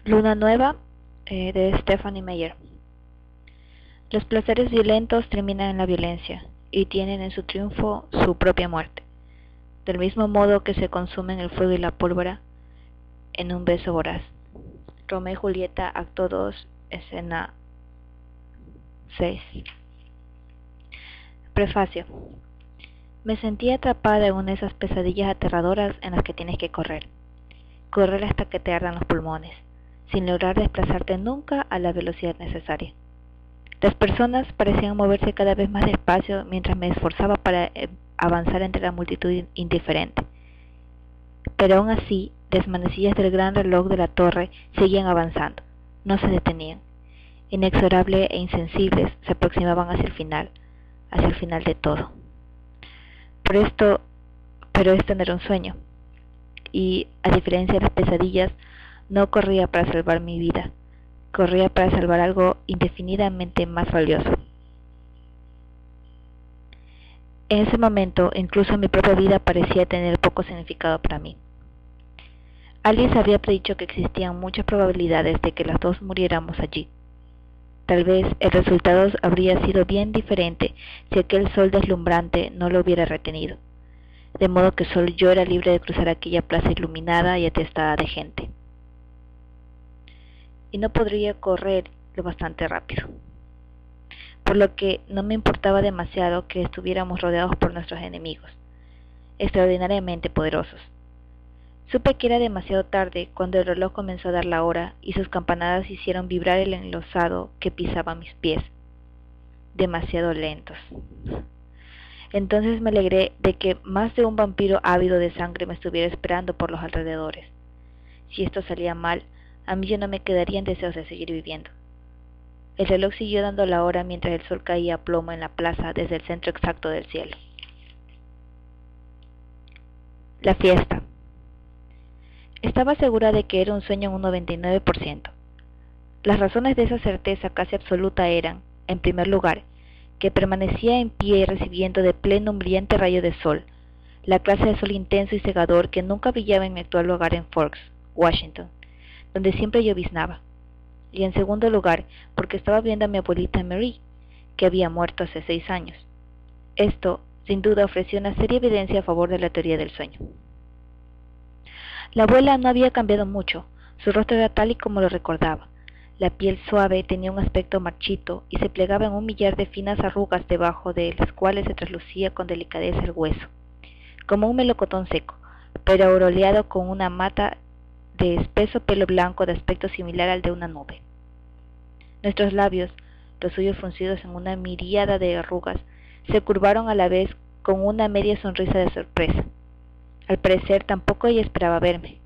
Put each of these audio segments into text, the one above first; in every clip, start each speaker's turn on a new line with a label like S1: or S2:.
S1: Luna Nueva, de Stephanie Meyer. Los placeres violentos terminan en la violencia y tienen en su triunfo su propia muerte, del mismo modo que se consumen el fuego y la pólvora en un beso voraz. Romeo y Julieta, acto 2, escena 6. Prefacio. Me sentí atrapada en una de esas pesadillas aterradoras en las que tienes que correr. Correr hasta que te ardan los pulmones, sin lograr desplazarte nunca a la velocidad necesaria. Las personas parecían moverse cada vez más despacio mientras me esforzaba para avanzar entre la multitud indiferente. Pero aún así, las manecillas del gran reloj de la torre seguían avanzando, no se detenían. Inexorables e insensibles se aproximaban hacia el final de todo. Pero esto no era un sueño, y a diferencia de las pesadillas, no corría para salvar mi vida. Corría para salvar algo indefinidamente más valioso. En ese momento, incluso mi propia vida parecía tener poco significado para mí. Alice había predicho que existían muchas probabilidades de que las dos muriéramos allí. Tal vez el resultado habría sido bien diferente si aquel sol deslumbrante no lo hubiera retenido, de modo que solo yo era libre de cruzar aquella plaza iluminada y atestada de gente. Y no podría correr lo bastante rápido, por lo que no me importaba demasiado que estuviéramos rodeados por nuestros enemigos, extraordinariamente poderosos. Supe que era demasiado tarde cuando el reloj comenzó a dar la hora y sus campanadas hicieron vibrar el enlosado que pisaba mis pies, demasiado lentos. Entonces me alegré de que más de un vampiro ávido de sangre me estuviera esperando por los alrededores. Si esto salía mal, a mí ya no me quedarían deseos de seguir viviendo. El reloj siguió dando la hora mientras el sol caía a plomo en la plaza desde el centro exacto del cielo. La fiesta. Estaba segura de que era un sueño en un 99%. Las razones de esa certeza casi absoluta eran, en primer lugar, que permanecía en pie recibiendo de pleno un brillante rayo de sol, la clase de sol intenso y cegador que nunca brillaba en mi actual hogar en Forks, Washington, donde siempre lloviznaba. Y en segundo lugar, porque estaba viendo a mi abuelita Marie, que había muerto hace 6 años. Esto, sin duda, ofreció una seria evidencia a favor de la teoría del sueño. La abuela no había cambiado mucho, su rostro era tal y como lo recordaba. La piel suave tenía un aspecto marchito y se plegaba en un millar de finas arrugas debajo de las cuales se traslucía con delicadeza el hueso, como un melocotón seco, pero aureolado con una mata de espeso pelo blanco de aspecto similar al de una nube. Nuestros labios, los suyos fruncidos en una miríada de arrugas, se curvaron a la vez con una media sonrisa de sorpresa. Al parecer tampoco ella esperaba verme.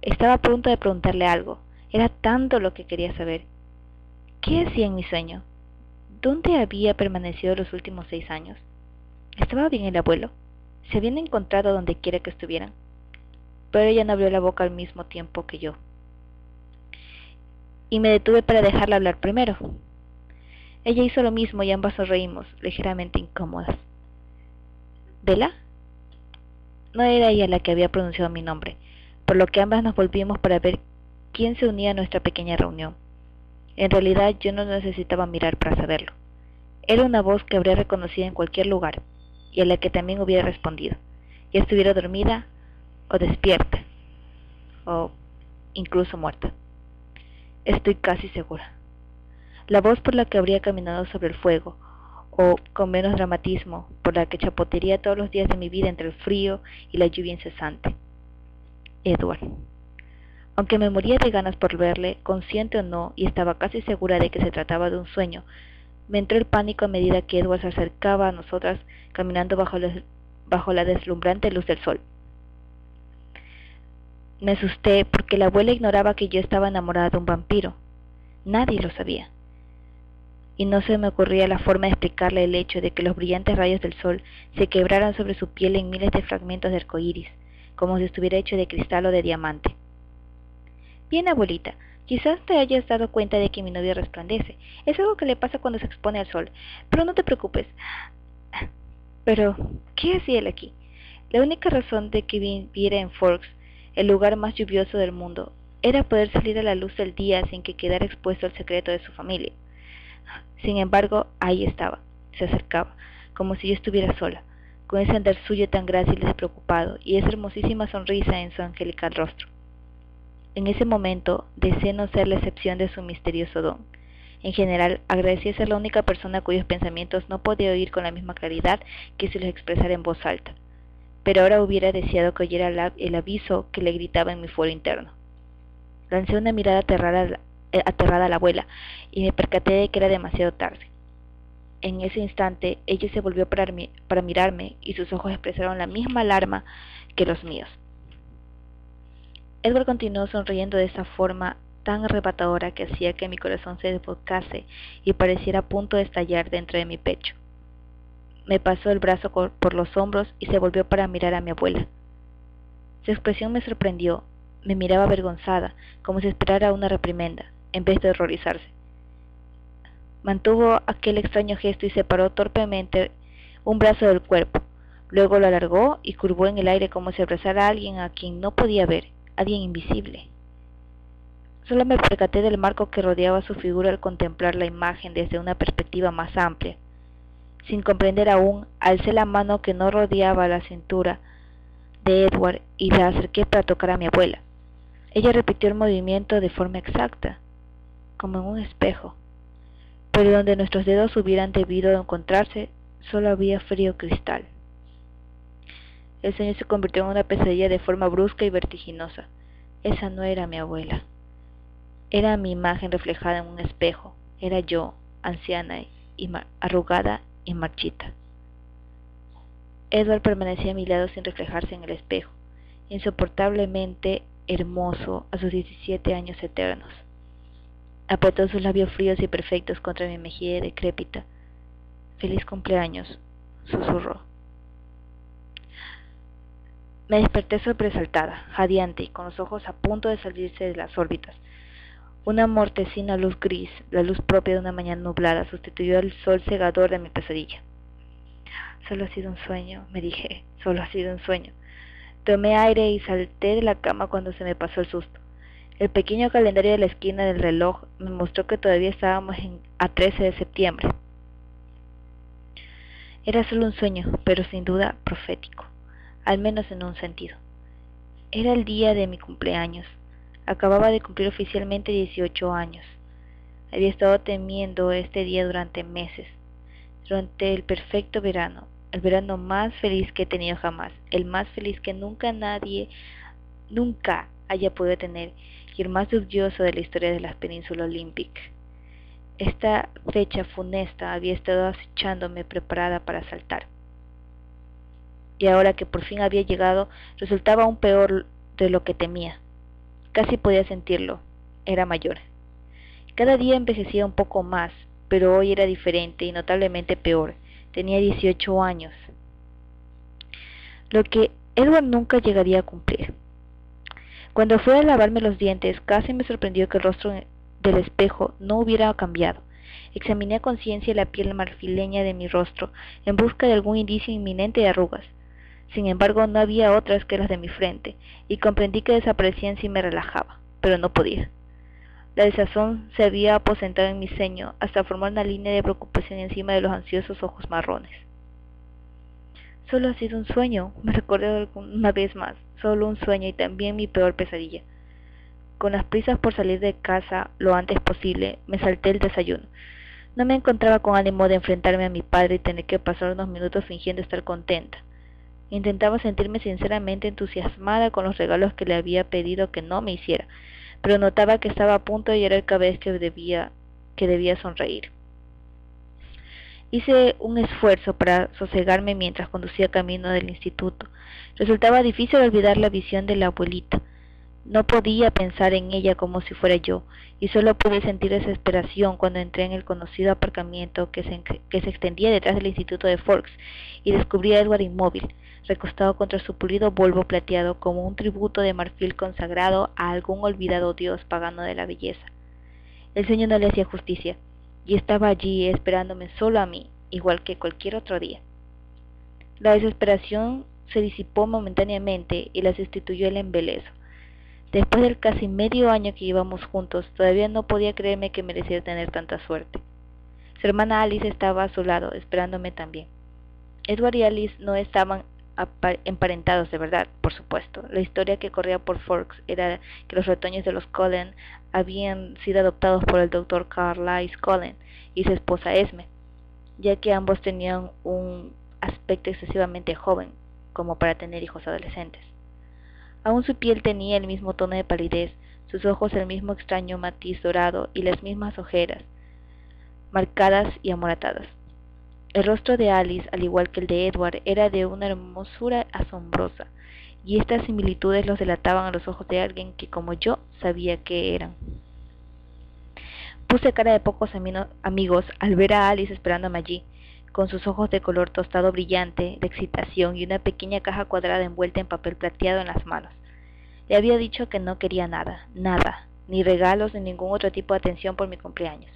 S1: Estaba a punto de preguntarle algo. Era tanto lo que quería saber. ¿Qué hacía en mi sueño? ¿Dónde había permanecido los últimos 6 años? ¿Estaba bien el abuelo? ¿Se habían encontrado donde quiera que estuvieran? Pero ella no abrió la boca al mismo tiempo que yo, y me detuve para dejarla hablar primero. Ella hizo lo mismo y ambas nos reímos, ligeramente incómodas. ¿Bella? No era ella la que había pronunciado mi nombre, por lo que ambas nos volvimos para ver quién se unía a nuestra pequeña reunión. En realidad yo no necesitaba mirar para saberlo. Era una voz que habría reconocido en cualquier lugar, y a la que también hubiera respondido, ya estuviera dormida o despierta, o incluso muerta. Estoy casi segura. La voz por la que habría caminado sobre el fuego, o con menos dramatismo, por la que chapotearía todos los días de mi vida entre el frío y la lluvia incesante. Edward. Aunque me moría de ganas por verle, consciente o no, y estaba casi segura de que se trataba de un sueño, me entró el pánico a medida que Edward se acercaba a nosotras caminando bajo la deslumbrante luz del sol. Me asusté porque la abuela ignoraba que yo estaba enamorada de un vampiro. Nadie lo sabía. Y no se me ocurría la forma de explicarle el hecho de que los brillantes rayos del sol se quebraran sobre su piel en miles de fragmentos de arcoíris, como si estuviera hecho de cristal o de diamante. Bien, abuelita, quizás te hayas dado cuenta de que mi novio resplandece. Es algo que le pasa cuando se expone al sol, pero no te preocupes. Pero, ¿qué hacía él aquí? La única razón de que viviera en Forks, el lugar más lluvioso del mundo, era poder salir a la luz del día sin que quedara expuesto el secreto de su familia. Sin embargo, ahí estaba, se acercaba, como si yo estuviera sola, con ese andar suyo tan grácil y despreocupado, y esa hermosísima sonrisa en su angelical rostro. En ese momento, deseé no ser la excepción de su misterioso don. En general, agradecí ser la única persona cuyos pensamientos no podía oír con la misma claridad que si los expresara en voz alta. Pero ahora hubiera deseado que oyera el aviso que le gritaba en mi fuero interno. Lancé una mirada aterrada a la abuela y me percaté de que era demasiado tarde. En ese instante, ella se volvió para mirarme y sus ojos expresaron la misma alarma que los míos. Edward continuó sonriendo de esa forma tan arrebatadora que hacía que mi corazón se desbocase y pareciera a punto de estallar dentro de mi pecho. Me pasó el brazo por los hombros y se volvió para mirar a mi abuela. Su expresión me sorprendió. Me miraba avergonzada, como si esperara una reprimenda, en vez de horrorizarse. Mantuvo aquel extraño gesto y separó torpemente un brazo del cuerpo. Luego lo alargó y curvó en el aire como si abrazara a alguien a quien no podía ver, alguien invisible. Solo me percaté del marco que rodeaba su figura al contemplar la imagen desde una perspectiva más amplia. Sin comprender aún, alcé la mano que no rodeaba la cintura de Edward y la acerqué para tocar a mi abuela. Ella repitió el movimiento de forma exacta, como en un espejo, pero donde nuestros dedos hubieran debido encontrarse, solo había frío cristal. El sueño se convirtió en una pesadilla de forma brusca y vertiginosa. Esa no era mi abuela. Era mi imagen reflejada en un espejo. Era yo, anciana y arrugada y marchita. Edward permanecía a mi lado sin reflejarse en el espejo, insoportablemente hermoso a sus 17 años eternos. Apretó sus labios fríos y perfectos contra mi mejilla decrépita. «Feliz cumpleaños», susurró. Me desperté sobresaltada, jadeante y con los ojos a punto de salirse de las órbitas. Una mortecina luz gris, la luz propia de una mañana nublada, sustituyó al sol cegador de mi pesadilla. «Solo ha sido un sueño», me dije, «solo ha sido un sueño». Tomé aire y salté de la cama cuando se me pasó el susto. El pequeño calendario de la esquina del reloj me mostró que todavía estábamos a 13 de septiembre. Era solo un sueño, pero sin duda profético, al menos en un sentido. Era el día de mi cumpleaños. Acababa de cumplir oficialmente 18 años. Había estado temiendo este día durante meses, durante el perfecto verano, el verano más feliz que he tenido jamás, el más feliz que nadie haya podido tener, y el más lluvioso de la historia de la península olímpica. Esta fecha funesta había estado acechándome preparada para saltar. Y ahora que por fin había llegado, resultaba aún peor de lo que temía. Casi podía sentirlo. Era mayor. Cada día envejecía un poco más, pero hoy era diferente y notablemente peor. Tenía 18 años. Lo que Edward nunca llegaría a cumplir. Cuando fui a lavarme los dientes, casi me sorprendió que el rostro del espejo no hubiera cambiado. Examiné a conciencia la piel marfileña de mi rostro, en busca de algún indicio inminente de arrugas. Sin embargo, no había otras que las de mi frente, y comprendí que desaparecían si me relajaba, pero no podía. La desazón se había aposentado en mi ceño, hasta formar una línea de preocupación encima de los ansiosos ojos marrones. Solo ha sido un sueño, me recordé una vez más, solo un sueño y también mi peor pesadilla. Con las prisas por salir de casa lo antes posible, me salté el desayuno. No me encontraba con ánimo de enfrentarme a mi padre y tener que pasar unos minutos fingiendo estar contenta. Intentaba sentirme sinceramente entusiasmada con los regalos que le había pedido que no me hiciera, pero notaba que estaba a punto de llorar cada vez que debía sonreír. Hice un esfuerzo para sosegarme mientras conducía camino del instituto. Resultaba difícil olvidar la visión de la abuelita. No podía pensar en ella como si fuera yo, y solo pude sentir desesperación cuando entré en el conocido aparcamiento que se extendía detrás del instituto de Forks, y descubrí a Edward inmóvil, recostado contra su pulido Volvo plateado como un tributo de marfil consagrado a algún olvidado dios pagano de la belleza. El sueño no le hacía justicia, y estaba allí esperándome solo a mí, igual que cualquier otro día. La desesperación se disipó momentáneamente y la sustituyó el embeleso. Después del casi medio año que llevamos juntos, todavía no podía creerme que mereciera tener tanta suerte. Su hermana Alice estaba a su lado, esperándome también. Edward y Alice no estaban emparentados de verdad, por supuesto. La historia que corría por Forks era que los retoños de los Cullen habían sido adoptados por el Dr. Carlisle Cullen y su esposa Esme, ya que ambos tenían un aspecto excesivamente joven como para tener hijos adolescentes. Aún su piel tenía el mismo tono de palidez, sus ojos el mismo extraño matiz dorado y las mismas ojeras, marcadas y amoratadas. El rostro de Alice, al igual que el de Edward, era de una hermosura asombrosa, y estas similitudes los delataban a los ojos de alguien que, como yo, sabía que eran. Puse cara de pocos amigos al ver a Alice esperándome allí, con sus ojos de color tostado brillante, de excitación y una pequeña caja cuadrada envuelta en papel plateado en las manos. Le había dicho que no quería nada, ni regalos ni ningún otro tipo de atención por mi cumpleaños.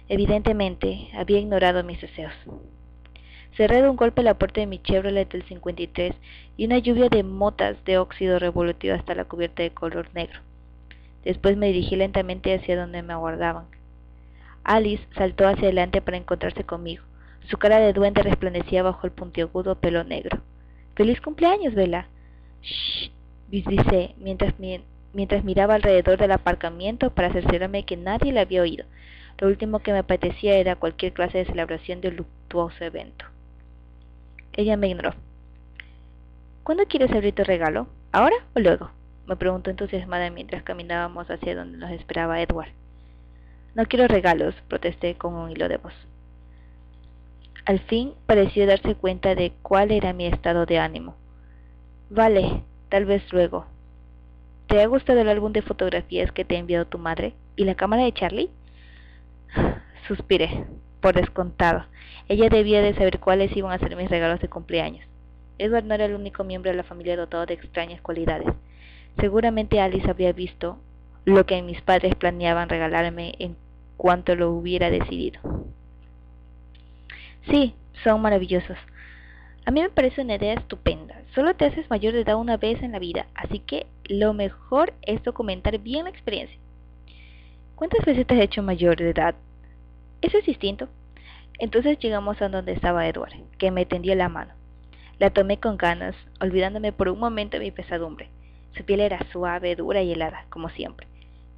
S1: Evidentemente, había ignorado mis deseos. Cerré de un golpe la puerta de mi Chevrolet del 53 y una lluvia de motas de óxido revolutió hasta la cubierta de color negro. Después me dirigí lentamente hacia donde me aguardaban. Alice saltó hacia adelante para encontrarse conmigo. Su cara de duende resplandecía bajo el puntiagudo pelo negro. ¡Feliz cumpleaños, Bella! ¡Shh! Bisbicé mientras miraba alrededor del aparcamiento para cerciorarme que nadie la había oído. Lo último que me apetecía era cualquier clase de celebración del luctuoso evento. Ella me ignoró. ¿Cuándo quieres abrir tu regalo? ¿Ahora o luego?, me preguntó entusiasmada mientras caminábamos hacia donde nos esperaba Edward. No quiero regalos, protesté con un hilo de voz. Al fin pareció darse cuenta de cuál era mi estado de ánimo. Vale, tal vez luego. ¿Te ha gustado el álbum de fotografías que te ha enviado tu madre? ¿Y la cámara de Charlie? Suspiré. Por descontado. Ella debía de saber cuáles iban a ser mis regalos de cumpleaños. Edward no era el único miembro de la familia dotado de extrañas cualidades. Seguramente Alice habría visto lo que mis padres planeaban regalarme en cuanto lo hubiera decidido. Sí, son maravillosos. A mí me parece una idea estupenda. Solo te haces mayor de edad una vez en la vida, así que lo mejor es documentar bien la experiencia. ¿Cuántas veces te has hecho mayor de edad? Eso es distinto. Entonces llegamos a donde estaba Edward, que me tendió la mano. La tomé con ganas, olvidándome por un momento de mi pesadumbre. Su piel era suave, dura y helada, como siempre.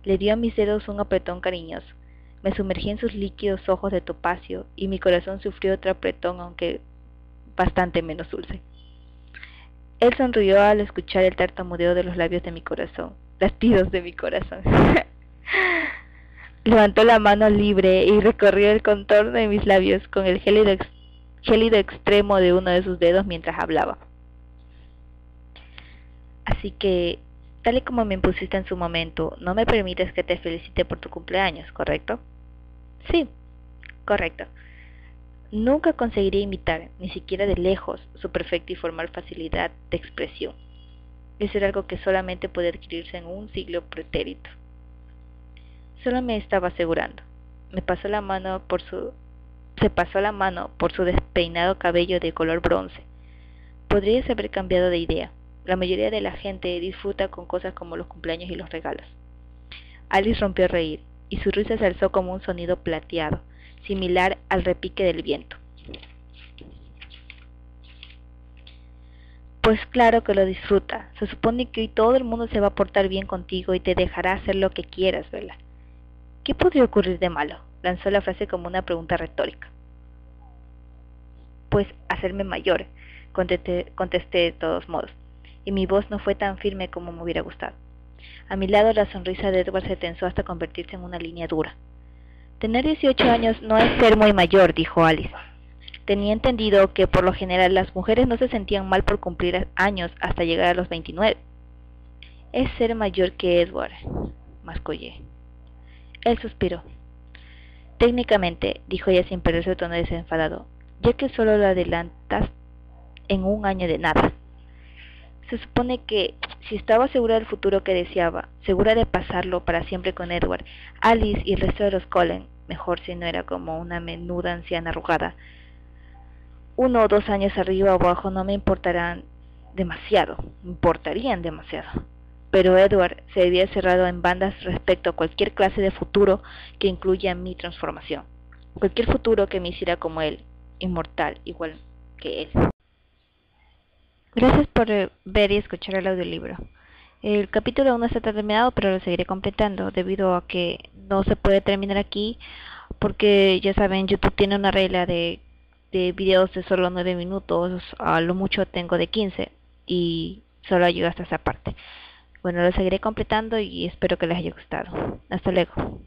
S1: Le dio a mis dedos un apretón cariñoso. Me sumergí en sus líquidos ojos de topacio y mi corazón sufrió otro apretón, aunque bastante menos dulce. Él sonrió al escuchar el tartamudeo de los labios de mi corazón, latidos de mi corazón. Levantó la mano libre y recorrió el contorno de mis labios con el gélido extremo de uno de sus dedos mientras hablaba. Así que, tal y como me impusiste en su momento, no me permites que te felicite por tu cumpleaños, ¿correcto? Sí, correcto. Nunca conseguiría imitar, ni siquiera de lejos, su perfecta y formal facilidad de expresión. Eso era algo que solamente podía adquirirse en un siglo pretérito. Solo me estaba asegurando. Se pasó la mano por su despeinado cabello de color bronce. Podrías haber cambiado de idea. La mayoría de la gente disfruta con cosas como los cumpleaños y los regalos. Alice rompió a reír, y su risa se alzó como un sonido plateado, similar al repique del viento. Pues claro que lo disfruta. Se supone que hoy todo el mundo se va a portar bien contigo y te dejará hacer lo que quieras, Bella. ¿Qué podría ocurrir de malo? Lanzó la frase como una pregunta retórica. Pues hacerme mayor, contesté de todos modos, y mi voz no fue tan firme como me hubiera gustado. A mi lado la sonrisa de Edward se tensó hasta convertirse en una línea dura. Tener 18 años no es ser muy mayor, dijo Alice. Tenía entendido que por lo general las mujeres no se sentían mal por cumplir años hasta llegar a los 29. Es ser mayor que Edward, mascullé. Él suspiró. Técnicamente, dijo ella sin perder su tono desenfadado, ya que solo lo adelantas en un año de nada. Se supone que, si estaba segura del futuro que deseaba, segura de pasarlo para siempre con Edward, Alice y el resto de los Cullen, mejor si no era como una menuda anciana arrugada, 1 o 2 años arriba o abajo no me importarían demasiado, pero Edward se había cerrado en bandas respecto a cualquier clase de futuro que incluya mi transformación. Cualquier futuro que me hiciera como él, inmortal, igual que él. Gracias por ver y escuchar el audiolibro. El capítulo aún no está terminado, pero lo seguiré completando debido a que no se puede terminar aquí porque ya saben, YouTube tiene una regla de videos de solo 9 minutos, a lo mucho tengo de 15 y solo llego hasta esa parte. Bueno, lo seguiré completando y espero que les haya gustado. Hasta luego.